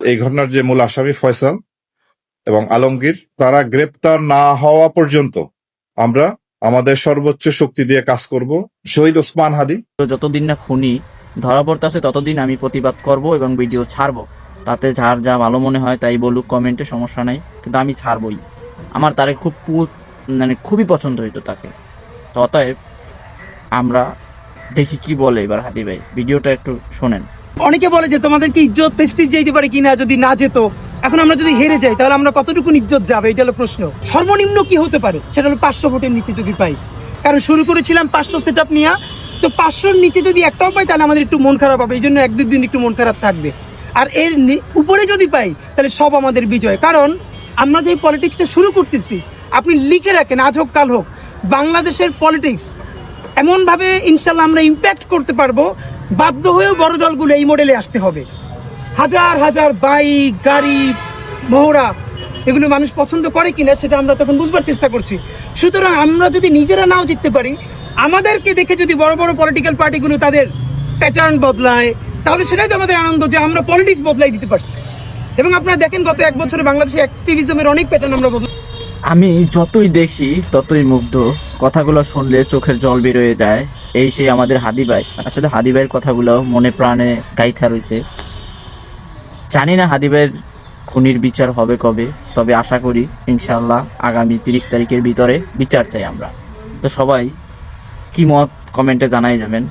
এই ঘটনার যে মূল আসামি ফয়সাল এবং আলমগীর, তারা গ্রেপ্তার না হওয়া পর্যন্ত আমরা আমাদের সর্বোচ্চ শক্তি দিয়ে কাজ করব। শহীদ ওসমান হাদি যতদিন না খুনি ধরা পড়তেছে ততদিন আমি প্রতিবাদ করব এবং ভিডিও ছাড়বো। তাতে যার যা ভালো মনে হয় তাই বলুক কমেন্টে, সমস্যা নাই, কিন্তু আমি ছাড়বই। আমার তারে খুবই পছন্দ হইতো তাকে। তো অতএব আমরা দেখি কি বলে এবার হাদি ভাই, ভিডিওটা একটু শোনেন। অনেকে বলে যে তোমাদেরকে ইজ্জত প্রেস্টিজ যেতে পারে কিনা যদি না যেত। এখন আমরা যদি হেরে যাই তাহলে আমরা কতটুকু ইজ্জত যাবে, এটা হলো প্রশ্ন। সর্বনিম্ন কি হতে পারে সেটা হলো 500 ভোটের নিচে যদি পাই, কারণ শুরু করেছিলাম 500 সেট আপ নিয়ে। তো 500-র নিচে যদি একটাও পাই তাহলে আমাদের একটু মন খারাপ হবে, এই জন্য 1-2 দিন একটু মন খারাপ থাকবে। আর এর উপরে যদি পাই তাহলে সব আমাদের বিজয়, কারণ আমরা যে পলিটিক্সটা শুরু করতেছি, আপনি লিখে রাখেন আজ হোক কাল হোক, বাংলাদেশের পলিটিক্স এমনভাবে ইনশাল্লাহ আমরা ইম্প্যাক্ট করতে পারবো, বাধ্য হয়েও বড় দলগুলো এই মডেলে আসতে হবে। হাজার হাজার বাইক, গাড়ি, মহড়া, এগুলো মানুষ পছন্দ করে কিনা সেটা আমরা তখন বুঝবার চেষ্টা করছি। সুতরাং আমরা যদি নিজেরা নাও জিততে পারি, আমাদেরকে দেখে যদি বড় বড় পলিটিক্যাল পার্টিগুলো তাদের প্যাটার্ন বদলায়, তাহলে সেটাই তো আমাদের আনন্দ যে আমরা পলিটিক্স বদলাই দিতে পারছি। এবং আপনারা দেখেন গত 1 বছরে বাংলাদেশে অ্যাক্টিভিজমের অনেক প্যাটার্ন আমরা আমি যতই দেখি ততই মুগ্ধ, কথাগুলো শুনলে চোখের জল বেরোয় যায়। এই সেই আমাদের হাদি ভাই, আসলে হাদি ভাইয়ের কথাগুলো মনে প্রাণে গাইথা রয়েছে। জানি না হাদি ভাইয়ের খুনির বিচার হবে কবে, তবে আশা করি ইনশাল্লাহ আগামী 30 তারিখের ভিতরে বিচার চাই আমরা। তো সবাই কি মত কমেন্টে জানাই যাবেন।